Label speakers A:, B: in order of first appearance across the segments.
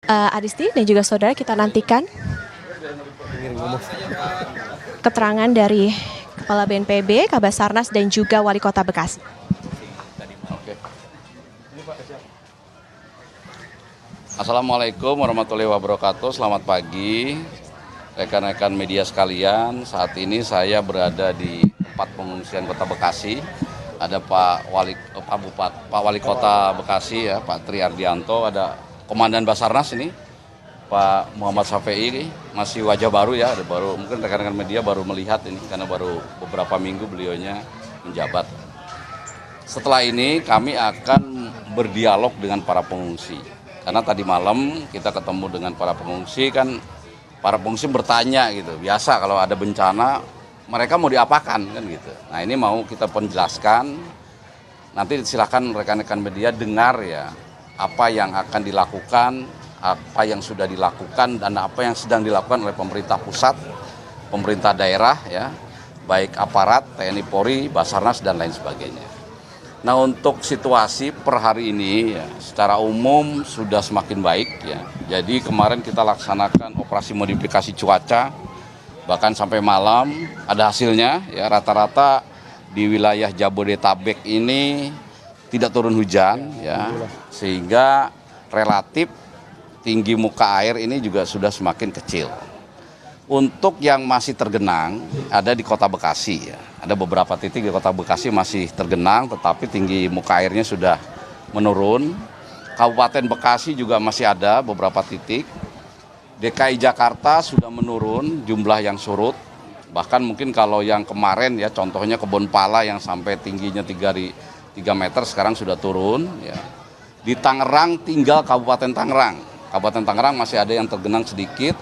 A: Adisti dan juga saudara, kita nantikan keterangan dari Kepala BNPB, Kabasarnas dan juga Wali Kota Bekasi.
B: Assalamualaikum warahmatullahi wabarakatuh. Selamat pagi rekan-rekan media sekalian. Saat ini saya berada di tempat pengungsian Kota Bekasi. Ada Pak Wali Kota Bekasi ya, Pak Tri Ardianto, ada Komandan Basarnas ini, Pak Muhammad Safei, masih wajah baru ya, ada baru mungkin rekan-rekan media baru melihat ini karena baru beberapa minggu beliaunya menjabat. Setelah ini kami akan berdialog dengan para pengungsi. Karena tadi malam kita ketemu dengan para pengungsi, kan para pengungsi bertanya gitu, biasa kalau ada bencana mereka mau diapakan kan gitu. Nah ini mau kita penjelaskan, nanti silakan rekan-rekan media dengar ya apa yang akan dilakukan, apa yang sudah dilakukan dan apa yang sedang dilakukan oleh pemerintah pusat, pemerintah daerah ya, baik aparat, TNI Polri, Basarnas dan lain sebagainya. Nah untuk situasi per hari ini ya, secara umum sudah semakin baik ya. Jadi kemarin kita laksanakan operasi modifikasi cuaca, bahkan sampai malam ada hasilnya ya, rata-rata di wilayah Jabodetabek ini tidak turun hujan ya, sehingga relatif tinggi muka air ini juga sudah semakin kecil. Untuk yang masih tergenang ada di Kota Bekasi ya. Ada beberapa titik di Kota Bekasi masih tergenang tetapi tinggi muka airnya sudah menurun. Kabupaten Bekasi juga masih ada beberapa titik. DKI Jakarta sudah menurun jumlah yang surut. Bahkan mungkin kalau yang kemarin ya, contohnya Kebon Pala yang sampai tingginya 3 meter sekarang sudah turun ya. Di Tangerang tinggal Kabupaten Tangerang. Kabupaten Tangerang masih ada yang tergenang sedikit.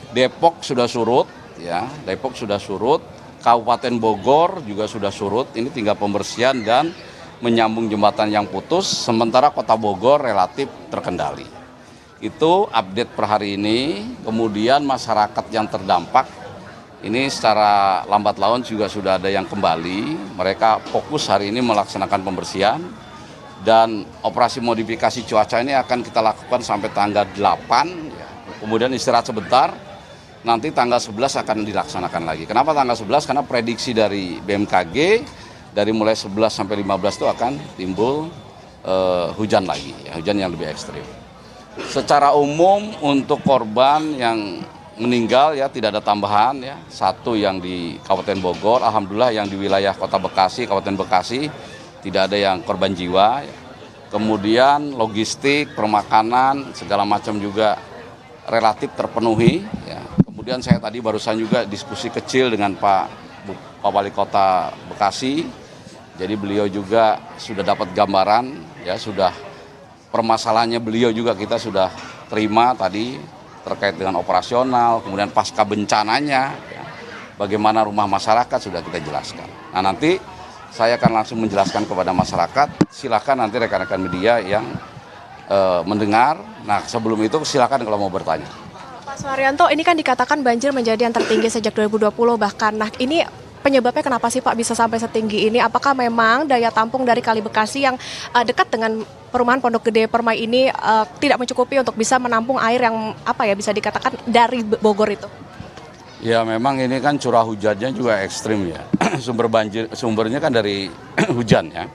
B: Depok sudah surut ya, Depok sudah surut. Kabupaten Bogor juga sudah surut. Ini tinggal pembersihan dan menyambung jembatan yang putus. Sementara Kota Bogor relatif terkendali. Itu update per hari ini. Kemudian masyarakat yang terdampak ini secara lambat laun juga sudah ada yang kembali. Mereka fokus hari ini melaksanakan pembersihan. Dan operasi modifikasi cuaca ini akan kita lakukan sampai tanggal 8. Ya. Kemudian istirahat sebentar. Nanti tanggal 11 akan dilaksanakan lagi. Kenapa tanggal 11? Karena prediksi dari BMKG dari mulai 11 sampai 15 itu akan timbul hujan lagi, ya, hujan yang lebih ekstrim. Secara umum untuk korban yang meninggal ya tidak ada tambahan ya. Satu yang di Kabupaten Bogor, alhamdulillah yang di wilayah Kota Bekasi, Kabupaten Bekasi tidak ada yang korban jiwa. Ya. Kemudian logistik, permakanan, segala macam juga relatif terpenuhi. Ya. Kemudian saya tadi barusan juga diskusi kecil dengan Pak Wali Kota Bekasi. Jadi beliau juga sudah dapat gambaran, ya sudah permasalahannya beliau juga kita sudah terima tadi terkait dengan operasional, kemudian pasca bencananya, ya, bagaimana rumah masyarakat sudah kita jelaskan. Nah nanti saya akan langsung menjelaskan kepada masyarakat, silakan nanti rekan-rekan media yang mendengar. Nah sebelum itu silakan kalau mau bertanya.
A: Pak Suharyanto, ini kan dikatakan banjir menjadi yang tertinggi sejak 2020 bahkan. Nah ini penyebabnya kenapa sih Pak bisa sampai setinggi ini? Apakah memang daya tampung dari Kali Bekasi yang dekat dengan perumahan Pondok Gede Permai ini tidak mencukupi untuk bisa menampung air yang bisa dikatakan dari Bogor itu?
B: Ya memang ini kan curah hujannya juga ekstrim ya. Sumbernya kan dari hujan ya.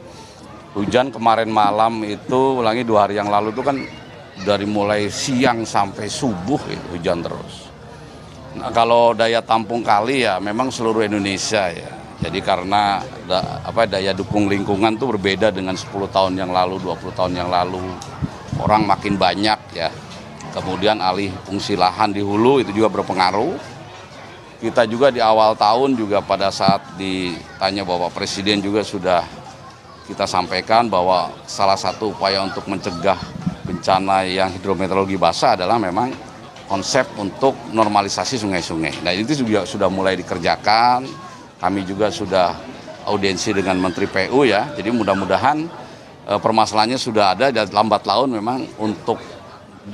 B: Hujan kemarin malam itu, ulangi 2 hari yang lalu itu kan dari mulai siang sampai subuh itu hujan terus. Nah, kalau daya tampung kali ya memang seluruh Indonesia ya. Jadi karena daya dukung lingkungan tuh berbeda dengan 10 tahun yang lalu, 20 tahun yang lalu. Orang makin banyak ya. Kemudian alih fungsi lahan di hulu itu juga berpengaruh. Kita juga di awal tahun juga pada saat ditanya Bapak Presiden juga sudah kita sampaikan bahwa salah satu upaya untuk mencegah bencana yang hidrometeorologi basah adalah memang konsep untuk normalisasi sungai-sungai. Nah itu juga sudah mulai dikerjakan, kami juga sudah audiensi dengan Menteri PU ya, jadi mudah-mudahan permasalahannya sudah ada dan lambat laun memang untuk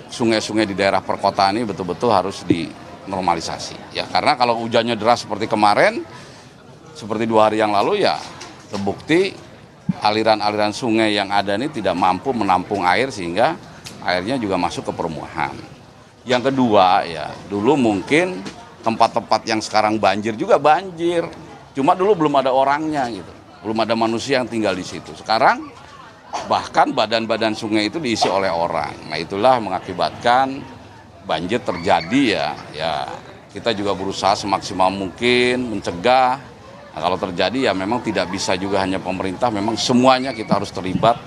B: sungai-sungai di daerah perkotaan ini betul-betul harus dinormalisasi. Ya karena kalau hujannya deras seperti kemarin, seperti 2 hari yang lalu ya terbukti aliran-aliran sungai yang ada ini tidak mampu menampung air sehingga airnya juga masuk ke permukaan. Yang kedua ya, dulu mungkin tempat-tempat yang sekarang banjir juga banjir. Cuma dulu belum ada orangnya gitu. Belum ada manusia yang tinggal di situ. Sekarang bahkan badan-badan sungai itu diisi oleh orang. Nah itulah mengakibatkan banjir terjadi ya kita juga berusaha semaksimal mungkin mencegah. Nah, kalau terjadi ya memang tidak bisa juga hanya pemerintah, memang semuanya kita harus terlibat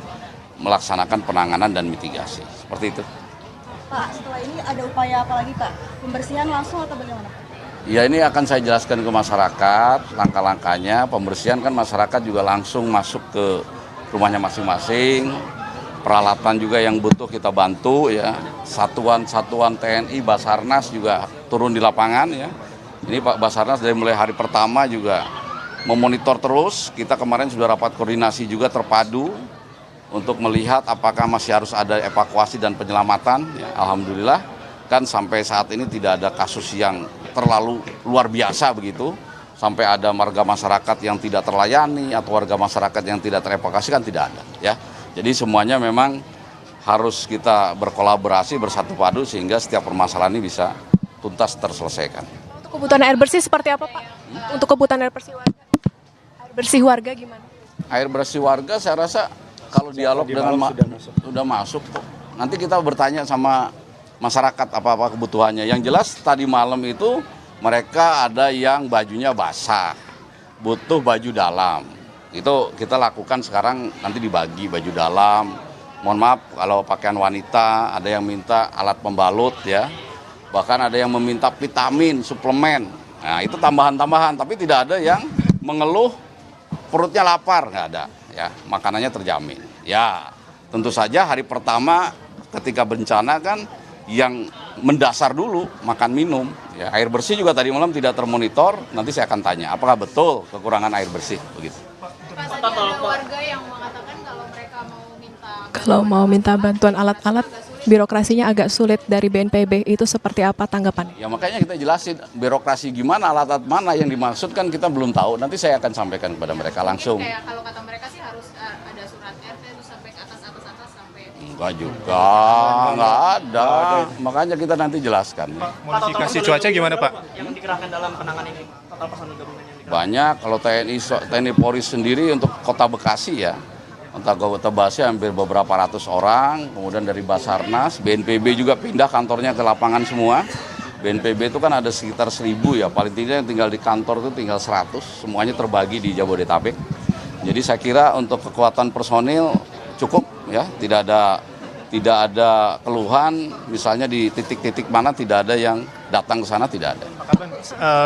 B: melaksanakan penanganan dan mitigasi. Seperti itu.
C: Pak, setelah ini ada upaya apa lagi Pak? Pembersihan langsung atau bagaimana?
B: Ya ini akan saya jelaskan ke masyarakat, langkah-langkahnya. Pembersihan kan masyarakat juga langsung masuk ke rumahnya masing-masing. Peralatan juga yang butuh kita bantu ya. Satuan-satuan TNI, Basarnas juga turun di lapangan ya. Ini Pak Basarnas dari mulai hari pertama juga memonitor terus. Kita kemarin sudah rapat koordinasi juga terpadu untuk melihat apakah masih harus ada evakuasi dan penyelamatan. Ya, alhamdulillah kan sampai saat ini tidak ada kasus yang terlalu luar biasa begitu. Sampai ada warga masyarakat yang tidak terlayani atau warga masyarakat yang tidak terevakuasi kan tidak ada. Ya, jadi semuanya memang harus kita berkolaborasi bersatu padu sehingga setiap permasalahan ini bisa tuntas terselesaikan.
A: Untuk kebutuhan air bersih seperti apa Pak? Untuk kebutuhan air bersih warga? Air bersih warga gimana?
B: Air bersih warga saya rasa kalau dialog dengan sudah masuk kok. Nanti kita bertanya sama masyarakat apa-apa kebutuhannya. Yang jelas tadi malam itu mereka ada yang bajunya basah, butuh baju dalam. Itu kita lakukan sekarang, nanti dibagi baju dalam. Mohon maaf kalau pakaian wanita, ada yang minta alat pembalut ya. Bahkan ada yang meminta vitamin, suplemen. Nah itu tambahan-tambahan, tapi tidak ada yang mengeluh perutnya lapar, nggak ada. Ya, makanannya terjamin. Ya, tentu saja hari pertama ketika bencana kan yang mendasar dulu makan minum. Ya, air bersih juga tadi malam tidak termonitor. Nanti saya akan tanya, apakah betul kekurangan air bersih begitu?
D: Pak, tadi ada warga yang mengatakan kalau mau minta bantuan alat-alat, birokrasinya agak sulit dari BNPB. Itu seperti apa tanggapannya?
B: Ya makanya kita jelasin birokrasi gimana, alat-alat mana yang dimaksud kan kita belum tahu. Nanti saya akan sampaikan kepada mereka langsung.
E: Kayak kalau kata mereka sih harus ada surat RT terus sampai ke atas sampai
B: Enggak juga, enggak ada. Makanya kita nanti jelaskan.
F: Pak, modifikasi cuaca gimana Pak?
G: Yang dikerahkan dalam penanganan ini, total personil gabungan yang dikerahkan.
B: Banyak, kalau TNI Polri sendiri untuk Kota Bekasi ya. Untuk Kota Bekasi hampir beberapa ratus orang, kemudian dari Basarnas, BNPB juga pindah kantornya ke lapangan semua. BNPB itu kan ada sekitar 1.000 ya, paling tidak yang tinggal di kantor itu tinggal 100, semuanya terbagi di Jabodetabek. Jadi saya kira untuk kekuatan personil cukup ya, tidak ada keluhan, misalnya di titik-titik mana tidak ada yang datang ke sana, tidak ada.
F: Pak Kaban,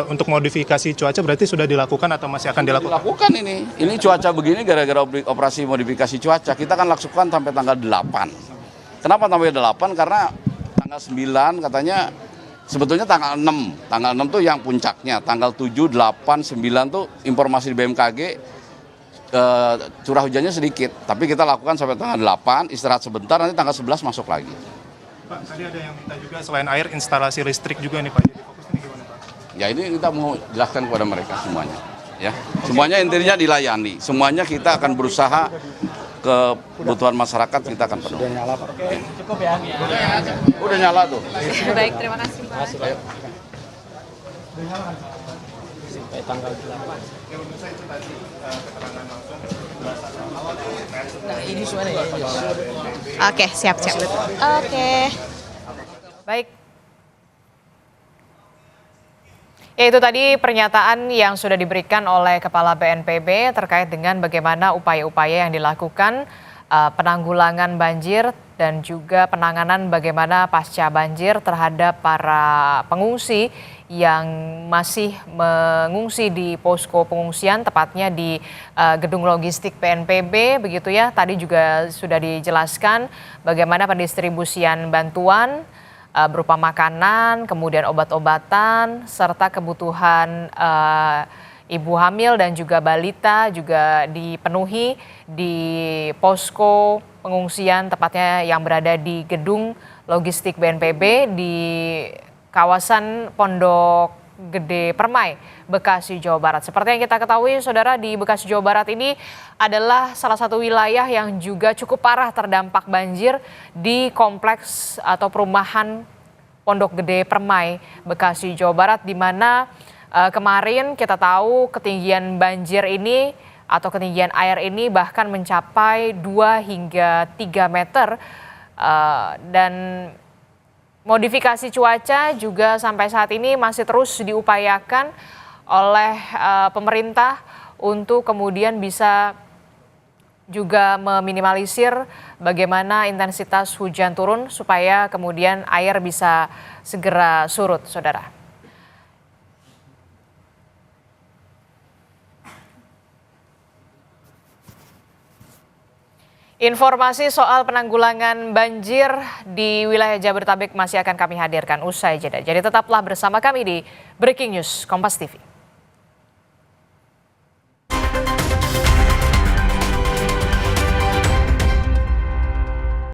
F: untuk modifikasi cuaca berarti sudah dilakukan atau masih akan dilakukan?
B: Dilakukan ini cuaca begini gara-gara operasi modifikasi cuaca, kita akan lakukan sampai tanggal 8. Kenapa sampai 8? Karena tanggal 9 katanya, sebetulnya tanggal 6. Tanggal 6 tuh yang puncaknya, tanggal 7, 8, 9 tuh informasi di BMKG curah hujannya sedikit, tapi kita lakukan sampai tanggal 8, istirahat sebentar, nanti tanggal 11 masuk lagi.
F: Pak, tadi ada yang minta juga selain air, instalasi listrik juga nih Pak. Jadi fokusnya gimana Pak?
B: Ya ini kita mau jelaskan kepada mereka semuanya. Ya, semuanya intinya dilayani. Semuanya kita akan berusaha kebutuhan masyarakat kita akan penuhi. Sudah nyala Pak. Oke,
G: Cukup ya.
B: Udah nyala tuh.
E: Baik, terima kasih Pak.
B: Ayo.
G: Sampai tanggal 8. Ini suara ya.
E: Oke, siap.
C: Oke.
E: Baik. Ya itu tadi pernyataan yang sudah diberikan oleh Kepala BNPB terkait dengan bagaimana upaya-upaya yang dilakukan penanggulangan banjir dan juga penanganan bagaimana pasca banjir terhadap para pengungsi yang masih mengungsi di posko pengungsian, tepatnya di gedung logistik BNPB begitu ya. Tadi juga sudah dijelaskan bagaimana pendistribusian bantuan berupa makanan, kemudian obat-obatan, serta kebutuhan ibu hamil dan juga balita juga dipenuhi di posko pengungsian, tepatnya yang berada di gedung logistik BNPB di kawasan Pondok Gede Permai, Bekasi, Jawa Barat. Seperti yang kita ketahui, saudara, di Bekasi, Jawa Barat ini adalah salah satu wilayah yang juga cukup parah terdampak banjir di kompleks atau perumahan Pondok Gede Permai, Bekasi, Jawa Barat, di mana kemarin kita tahu ketinggian banjir ini atau ketinggian air ini bahkan mencapai 2 hingga 3 meter dan modifikasi cuaca juga sampai saat ini masih terus diupayakan oleh pemerintah untuk kemudian bisa juga meminimalisir bagaimana intensitas hujan turun supaya kemudian air bisa segera surut, saudara. Informasi soal penanggulangan banjir di wilayah Jabodetabek masih akan kami hadirkan usai jeda. Jadi tetaplah bersama kami di Breaking News Kompas TV.